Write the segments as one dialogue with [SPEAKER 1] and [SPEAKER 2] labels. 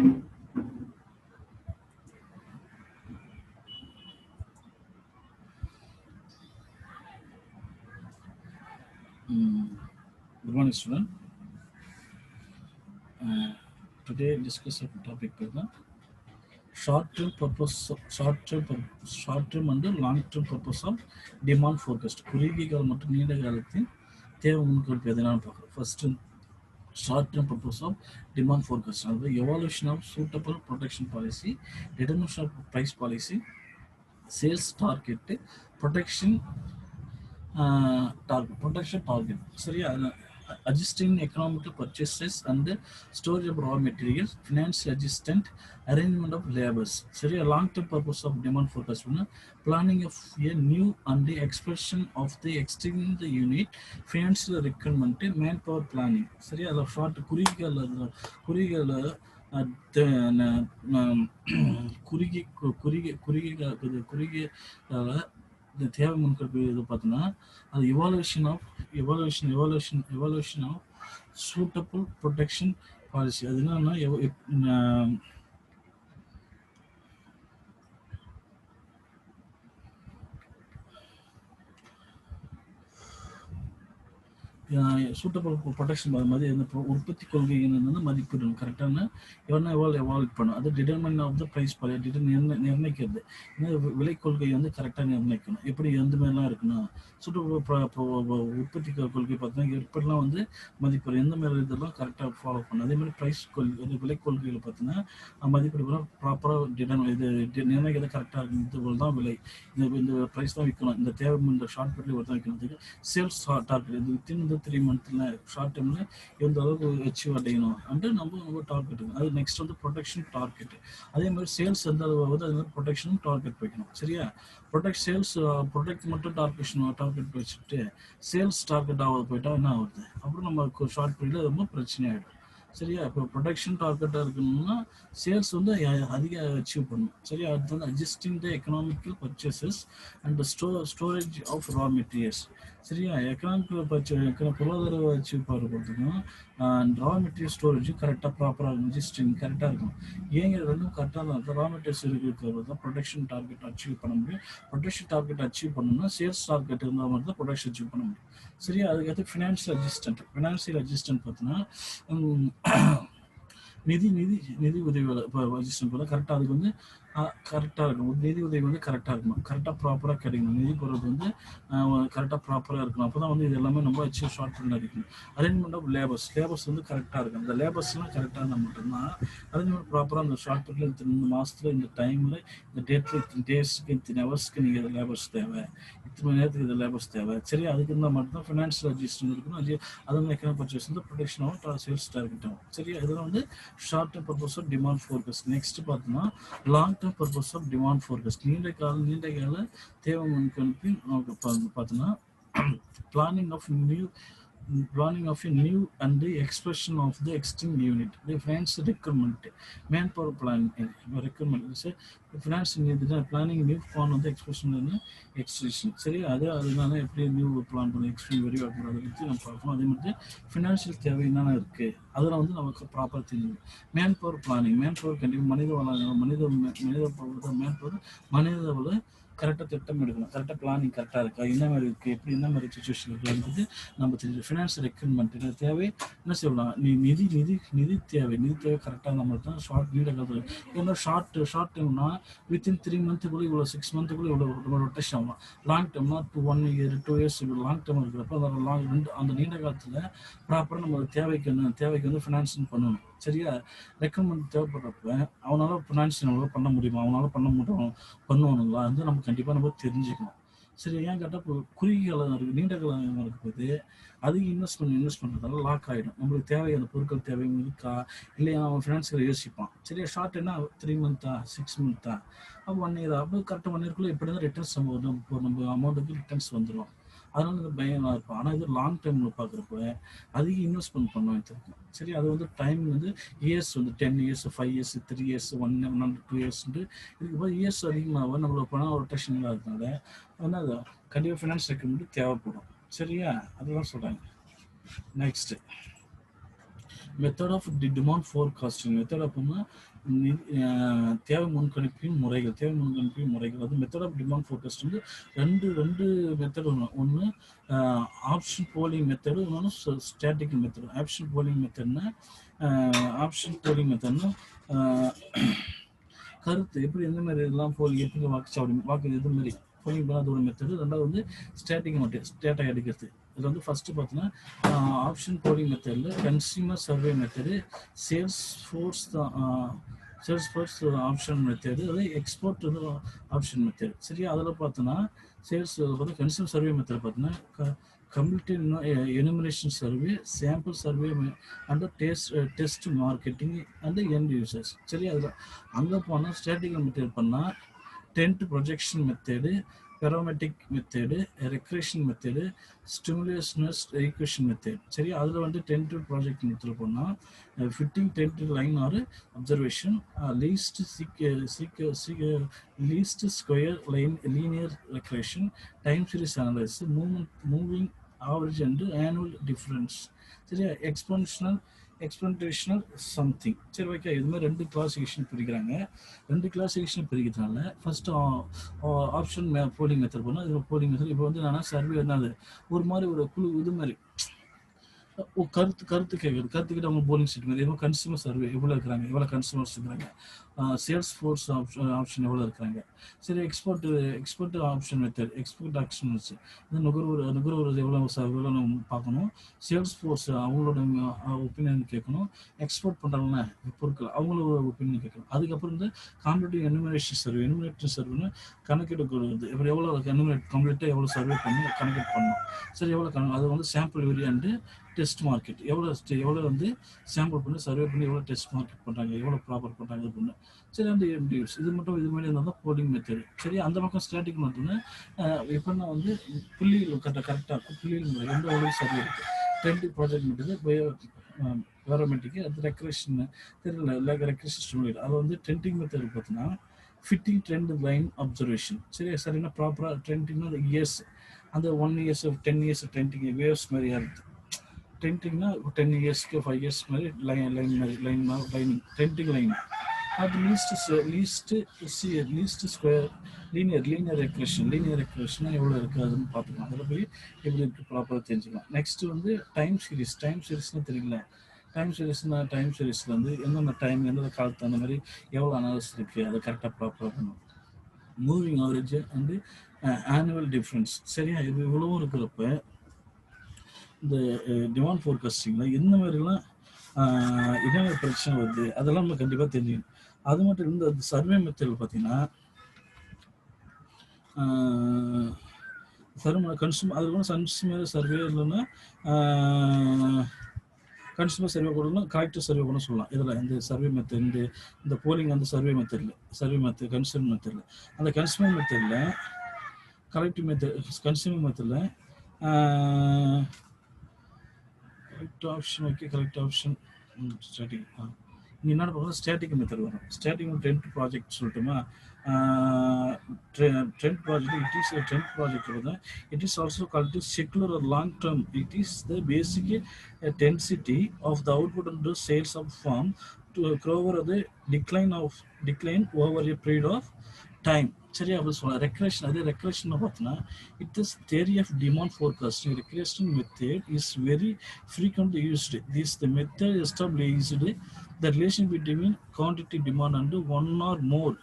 [SPEAKER 1] Good morning, student. Today discuss a topic short-term purpose, short-term and long-term purpose of demand forecast. குறுகிய கால மற்றும் நீண்ட காலத்தின் தேவை முன்கணிப்பு எதனால பார்க்குறோம். First, short-term purpose of demand forecast. அதாவது evaluation of suitable protection policy, determination of price policy, sales target, protection target. சரியா, adjusting economical purchases and storage of raw materials, financial adjustment, arrangement of labors. சரியா, long term purpose of demand forecast planning of a new and the expansion of the extending the unit, financial requirement, manpower planning. சரியா, அது short குறுகிய குறுகிய இந்த தேவை முன்கணிப்பு இது பார்த்தோன்னா அது evaluation of suitable protection policy. அது என்னன்னா சூட்டபிள் ப்ரொடெக்ஷன் மாதிரி இந்த உற்பத்தி கொள்கை என்னென்னு மதிப்பிடணும், கரெக்டான எவால்வ் பண்ணும். அது டிட்டர்மின் ஆஃப் த ப்ரைஸ் நிர்ணயிக்கிறது. விலை கொள்கை கரெக்டாக நிர்ணயிக்கணும். எப்படி எந்த மாதிரிலாம் இருக்குன்னா உற்பத்தி கொள்கை பார்த்தீங்கன்னா எப்படிலாம் மதிப்பிடும், எந்த மாதிரி இதெல்லாம் கரெக்டாக ஃபாலோ பண்ணணும். அதே மாதிரி ப்ரைஸ் கொள்கை விலை கொள்கையில் பார்த்தீங்கன்னா மதிப்பீடு ப்ராப்பராக இது நிர்ணயிக்கிறது கரெக்டாக இருக்கும். இது தான் விலை, இந்த ப்ரைஸ் தான் விற்கணும், இந்த தேவை இந்த ஷார்ட் பீரியட் தான் விற்கணும். சேல்ஸ் டார்கெட் இது வித்தின் இந்த 3 months ஷார்ட் டைமில் எந்த அளவுக்கு அச்சீவ் அடையணும் அண்டு நம்ம டார்கெட் இருக்கும். அது நெக்ஸ்ட் ப்ரொடெக்ஷன் டார்கெட். அதே மாதிரி சேல்ஸ் எந்த அளவு வருது அது மாதிரி ப்ரொடெக்ஷனும் டார்கெட் வைக்கணும். சரியா, ப்ரொடெக்ட் மட்டும் டார்கெட் வச்சுட்டு சேல்ஸ் டார்கெட் ஆகுது போயிட்டா என்ன ஆகுது, அப்புறம் நம்ம ஷார்ட் பீரியடில் ரொம்ப பிரச்சனையாகிடும். சரியா, இப்போ ப்ரொடக்ஷன் டார்கெட்டாக இருக்கணும்னா சேல்ஸ் அதிக அச்சீவ் பண்ணணும். சரியா, அடுத்து adjusting the economical purchases and storage of raw materials. சரியா, எக்கனாமிக்கல் பொருளாதார அச்சீவ் பண்ணுறதுக்கும் ரா மெட்டீரியல் ஸ்டோரேஜும் கரெக்டாக ப்ராப்பராக அட்ஜஸ்டிங் கரெக்டாக இருக்கும். ஏங்க ரெண்டும் கரெக்டாக தான் ரா மெட்டீரியல்ஸ் இருக்கிறது தான் ப்ரொடக்ஷன் டார்கெட் அச்சீவ் பண்ண முடியும். ப்ரொடக்ஷன் டார்கெட் அச்சீவ் பண்ணணும்னா சேல்ஸ் டார்கெட் இருந்தால் மட்டும் தான் ப்ரொடக்ஷன் அச்சீவ் பண்ண முடியும். சரியா, அதுக்கடுத்து ஃபினான்ஷியல் அட்ஜஸ்டன்ட் பார்த்தீங்கன்னா நிதி உதவிகளை இப்போ அட்ஜஸ்ட்மெண்ட் பண்ணால் கரெக்டாக அதுக்கு கரெக்டாக இருக்கணும். நிதி உதவி கரெக்டாக இருக்கணும், கரெக்டாக ப்ராப்பராக கிடைக்கணும். நிதி போகிறது கரெக்டாக ப்ராப்பராக இருக்கணும். அப்போ தான் இது எல்லாமே நம்ம அச்சீவ் ஷார்ட் பண்ண இருக்கணும். அரேஞ்ச்மெண்ட் ஆஃப் லேபர்ஸ் கரெக்டாக இருக்கும். அந்த லேபர்ஸ்லாம் கரெக்டாக இருந்தால் மட்டும்தான் அரேஞ்ச்மெண்ட் ப்ராப்பராக அந்த ஷார்ட் பீரியடில் இந்த மாதத்தில் இந்த டைமில் இந்த டேட்டில் இத்தனை டேஸ்க்கு இத்தனை ஹவர்ஸ்க்கு நீங்கள் லேபர்ஸ் தேவை, இத்தனை மணி நேரத்துக்கு இது லேபர்ஸ் தேவை. சரி, அதுக்கு இருந்தால் மட்டும்தான் ஃபினான்ஷியல் அட்ஜஸ்ட்மெண்ட் இருக்கணும். அதெல்லாம் எக்கனாமிக் பர்ச்சேஸ் ப்ரொடெக்ஷன் ஆகும், சேல்ஸ் டார்கெட் ஆகும். சரியா, இதெல்லாம் short term purpose of demand forecast. Next பார்த்தோம்னா long term purpose of demand forecast. நீண்ட கால தேவை முன்கணிப்பின் பார்த்தோம்னா planning of a new and the expression of the existing unit, the finance requirement, manpower planning requirement is finance planning new plan of the expression and extension. சரி, அதனால எப்படி new plan பண்ணி explain very அதை பற்றி நம்ம பார்க்கணும். அதே மாதிரி ஃபினான்ஷியல் தேவை என்னென்ன இருக்குது அதெல்லாம் நமக்கு ப்ராப்பராக தெரியும். மேன்பவர் பிளானிங், மேன்பவர் கண்டிப்பாக மனித கரெக்டாக திட்டம் எடுக்கணும். கரெக்டாக பிளானிங் கரெக்டாக இருக்கா, என்ன மாதிரி இருக்குது, எப்படி என்ன மாதிரி சுச்சுவேஷன் இருக்குன்றது நம்ம தெரிஞ்சு. ஃபினான்ஷியல் ரெக்ரூட்மெண்ட் தேவை என்ன செய்யலாம், நிதி தேவை கரெக்டாக நம்மளுக்கு தான் நீண்ட காலத்தில். ஏன்னா ஷார்ட் டைம்னா வித்தின் 3 months இவ்வளோ 6 months இவ்வளோ ரொட்டேஷன் ஆகலாம். லாங் டைம்னா 1 year 2 years லாங் டைம் இருக்கிறப்ப அந்த நீண்ட காலத்தில் ப்ராப்பராக நம்ம தேவைக்கு ஃபினான்ஷியல் பண்ணணும். சரியா, ரெக்கமெண்ட் தேவைப்படுறப்ப அவனால ஃபினான்ஷியல் பண்ண முடியுமா, அவனால பண்ணுவானுங்களா நம்ம கண்டிப்பாக நம்ம தெரிஞ்சுக்கணும். சரி, ஏன் கேட்டால் இப்போ குறுகிய காலம் இருக்குது, நீண்ட காலம் இருக்கும்போது அதிக இன்வெஸ்ட் பண்ணுறதால லாக் ஆகிடும். நம்மளுக்கு தேவையான பொருட்கள் தேவை இருக்கா இல்லையா அவன் ஃபினான்ஷியல் யோசிப்பான். சரியா, ஷார்ட் என்ன 3 months 6 months அப்போ 1 year அப்போ கரெக்டாக 1 yearக்குள்ளே எப்படி தான் ரிட்டர்ன்ஸ் நம்ம அமௌண்ட்டுக்கு ரிட்டர்ன்ஸ் வந்துடும். அதனால இந்த பயமாக இருக்கும். ஆனால் இது லாங் டைமில் பார்க்குறப்ப அதிக இன்வெஸ்ட்மெண்ட் பண்ண வைத்திருக்கும். சரி, அது time years 10 years 5 years 3 years 1 year 2 years இதுக்கு போது இயர்ஸ் அதிகமாக நம்மளுக்கு பணம் ரொட்டேஷன் இல்லாததுனால அது கண்டிப்பாக ஃபினான்ஸ் ரெக்கமெண்ட் தேவைப்படும். சரியா, அதுதான் சொல்கிறாங்க. Next method of demand forecasting. Method ஆஃப்னா தேவை முன்கணிப்பின் முறைகள். தேவை முன்கணிப்பின் முறைகள் அது மெத்தட் ஆஃப் டிமாண்ட் ஃபோர்காஸ்ட் வந்து ரெண்டு மெத்தட். ஒன்று ஆப்ஷன் போலிங் மெத்தடு, இன்னொன்று ஸ்டாட்டிக்கல் மெத்தடு. ஆப்ஷன் போலிங் மெத்தட்னா கருத்து எப்படி எந்த மாதிரி இதெல்லாம் போலிங் எப்படி வாக்கு இது மாதிரி போலிங் பண்ணாத ஒரு மெத்தடு. ரெண்டாவது வந்து ஸ்டாட்டிக் மெத்தட், ஸ்டேட்டை எடுக்கிறது. இதில் வந்து ஃபஸ்ட்டு பார்த்தீங்கன்னா ஆப்ஷன் போலிங் மெத்தடில் consumer survey method, sales force opinion method, அது எக்ஸ்போர்ட் வந்து ஆப்ஷன் மெத்தடு. சரியா, அதில் பார்த்தோன்னா சேல்ஸ் பார்த்தா கன்சியூமர் சர்வே மெத்தட் பார்த்தீங்கன்னா complete enumeration survey, sample survey and test marketing and end users. சரி, அதில் அங்கே போனால் ஸ்டாட்டிக்கல் மெத்தட் பண்ணால் trend projection method, barometric method, regression method, simultaneous equation method. சரி, அதில் வந்து டென்ட் ப்ராஜெக்ட் மெத்தட் போனால் fitting trend line or observation, least square line, linear regression, time series analysis, moving average and annual difference. சரியா, எக்ஸ்பென்டேஷனல் something. சரி, okay. இது மாதிரி 2 classification பிரிக்கிறாங்க. 2 classification பிரிக்கிறதுனால ஃபர்ஸ்ட் ஆப்ஷன் போலிங் மெத்தட் போனால் இதில் போலிங் மெத்தட் இப்போ வந்து என்னன்னா சர்வே என்னது ஒரு மாதிரி ஒரு குழு இது மாதிரி கருத்து கேட்குறது அவங்க போலிங் ஸ்டேட்மெண்ட். எவ்வளோ கன்சியூமர் சர்வே எவ்வளோ இருக்கிறாங்க, எவ்வளோ கன்சியூமர்ஸ் இருக்கிறாங்க, சேல்ஸ் ஃபோர்ஸ் ஆப்ஷன் எவ்வளோ இருக்கிறாங்க. சரி, export option method, export option வச்சு இது நுகர்வோர் எவ்வளோ பார்க்கணும். சேல்ஸ் ஃபோர்ஸ் அவங்களோட ஒப்பீனியன் கேட்கணும். எக்ஸ்போர்ட் பண்ணுறாங்கன்னா பொருட்கள் அவங்களோட ஒப்பீனியன் கேட்கணும். அதுக்கப்புறம் இந்த காம்படிட்டிவ் எனுமரேஷன் சர்வேன்னு கணக்கீடு கொடுக்குறது. இப்போ எவ்வளோ கம்ப்ளீட்டாக எவ்வளோ சர்வே பண்ணி கணக்கீடு பண்ணணும். சரி, எவ்வளோ அது வந்து சாம்பிள் வேரியன்ட்டு, டெஸ்ட் மார்க்கெட் எவ்வளோ வந்து சாம்பிள் பண்ணி சர்வே பண்ணி எவ்வளோ டெஸ்ட் மார்க்கெட் பண்ணுறாங்க, எவ்வளோ ப்ராப்பர் பண்ணுறாங்க அப்படின்னு. சரி, அந்த எம்டியூஸ் இது மாதிரி இருந்தால் தான் போலிங் மெத்தடு. சரி, அந்த பக்கம் ஸ்டாட்டிக் மெத்தட்னா எப்படின்னா வந்து புள்ளிகள் கரெக்டாக இருக்கும். புள்ளிகள் எந்த அளவுக்கு சர்வே இருக்குது. டென்ட் ப்ராஜெக்ட் மெத்தடு, பேரோமெட்ரிக்கு, அது ரெக்ரேஷன் தெரியல ரெக்ரேஷன் ஸ்டிமுலேட். அது வந்து டென்டிங் மெத்தட் பார்த்தீங்கன்னா ஃபிட்டிங் ட்ரெண்ட் லைன் அப்சர்வேஷன். சரின்னா ப்ராப்பராக ட்ரெண்டிங்னா அந்த இயர்ஸ், அந்த 1 years 10 years ட்ரெண்டிங் வேவ்ஸ் மாதிரியா இருக்குது. டென்டிங்னா 10 yearsக்கு 5 years மாதிரி லைனிங் டென்டிங் லைன். அது லீஸ்ட் ஸ்கொயர் லீனியர் ரெக்ரேஷன் எவ்வளோ இருக்குது அதுன்னு பார்த்துக்கலாம். அதில் போய் எப்படி இருக்குது ப்ராப்பராக தெரிஞ்சுக்கலாம். நெக்ஸ்ட் வந்து டைம் சீரிஸ்னால் தெரியல. டைம் சீரிஸில் வந்து எந்தெந்த டைம் எந்தெந்த காலத்து அந்த மாதிரி எவ்வளோ அனாலிசிஸ் இருக்குது அதை கரெக்டாக ப்ராப்பராக பண்ணணும். Moving average and annual difference. சரியா, இது இவ்வளவும் இருக்கிறப்ப இந்த டிமாண்ட் ஃபோர்காஸ்டிங்கில் எந்த மாதிரிலாம் என்னென்ன பிரச்சனை வருது அதெல்லாம் நம்ம கண்டிப்பாக தெரிஞ்சுக்கணும். அது மட்டும் இந்த சர்வே மெத்தட் பார்த்தீங்கன்னா கன்சூமர் சர்வே இல்லைன்னா கன்சூமர் சர்வே கூட கலெக்டிவ் சர்வே கூட சொல்லலாம். இதில் இந்த சர்வே மெத்தட் இந்த போலிங் வந்து சர்வே மெத்தட் கன்சூமர் மெத்தடில் அந்த கன்சூமர் மெத்தடில் கலெக்டிவ் மெத்தட் கன்சூமர் மெத்தடில் கரெக்ட் ஆப்ஷன் ஸ்டாட்டிக். இங்கே என்ன பார்க்கணும், ஸ்டாட்டிக் மெத்தட் வரும். ஸ்டாட்டிக் டென்ட் ப்ராஜெக்ட் சொல்லட்டுமா. trend project, trend project it is also called to secular or long term. It is the basic density of the output and the sales of firm to cover the decline over a period of time. சரியா, அப்படி சொல்லலாம். Regression, அதே regression பார்த்தீங்கன்னா it is theory of demand forecasting. Regression method is very frequently used. The method established the relation between quantity demand and one or more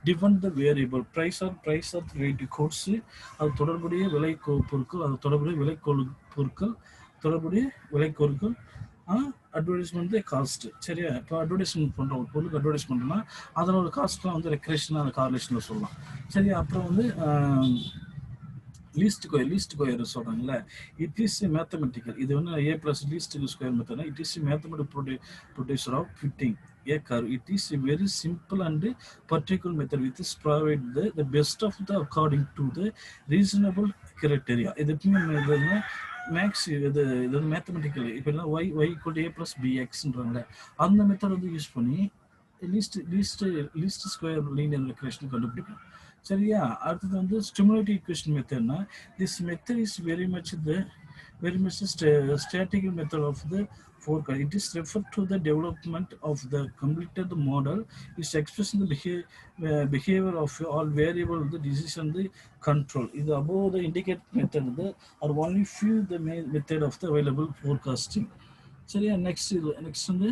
[SPEAKER 1] different the variable price or related costs. அது தொடர்புடைய விலை பொருட்கள், அது தொடர்புடைய விலை பொருட்கள் advertisement cost. சரியா, இப்போ அட்வர்டைஸ்மெண்ட் பண்ணுற ஒரு பொருளுக்கு அட்வர்டைஸ் பண்ணுறோம்னா அதனோட காஸ்ட்லாம் வந்து ரெக்ரேஷனாக அந்த கார்லேஷனில் சொல்லலாம். சரியா, அப்புறம் வந்து லீஸ்ட் ஸ்கொயர் சொல்கிறாங்களே, இட் இஸ் மேத்தமெட்டிக்கல். இது வந்து A + லீஸ்ட் ஸ்கொயர் மெத்தட்னா it is mathematical procedure of fitting a curve. It is a very simple and particular method which is provide the best of the according to the reasonable criteria. இது maths இது mathematical. இப்போ என்ன y = a + bx அந்த method வந்து use பண்ணி least square linear regression கண்டுபிடிக்கும். சரியா, அடுத்தது வந்து ஸ்டிமுலேட்டிவ் ஈக்குவேஷன் மெத்தட்னா this method is very much statistical method of the forecast. It is referred to the development of the completed model is expressing the behavior of all variable the decision the control. This above the indicate method the are only few the method of the available forecasting. சரியா next வந்து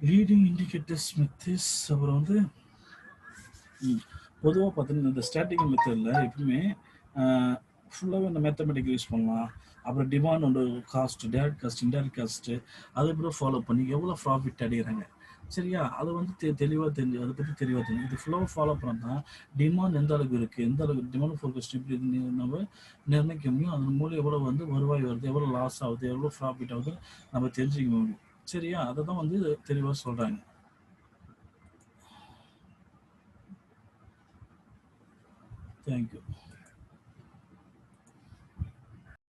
[SPEAKER 1] leading indicators methods அப்புறம் வந்து பொதுவாக பார்த்தீங்கன்னா இந்த static மெத்தடில் எப்பவுமே ஃபுல்லாகவே இந்த மேத்தமெட்டிக் யூஸ் பண்ணலாம். அப்புறம் டிமாண்ட் ஒன்று cost, direct cost, indirect cost அதுக்கப்புறம் ஃபாலோ பண்ணி எவ்வளோ ப்ராஃபிட் அடைகிறாங்க. சரியா, அது வந்து தெளிவாக தெரிஞ்சு அதை பற்றி தெளிவாக தெரியும். இது ஃபுல்லாக ஃபாலோ பண்ணால் டிமாண்ட் எந்த அளவுக்கு இருக்குது, எந்த அளவுக்கு டிமாண்ட் ஃபோர்காஸ்ட் எப்படி நம்ம நிர்ணயிக்க முடியும். அதன் மூலம் எவ்வளோ வந்து வருவாய் வருது, எவ்வளோ லாஸ் ஆகுது, எவ்வளோ ப்ராஃபிட் ஆகுது நம்ம தெரிஞ்சுக்க முடியும். சரியா, அதை தான் வந்து தெளிவாக சொல்கிறாங்க. தேங்க்யூ.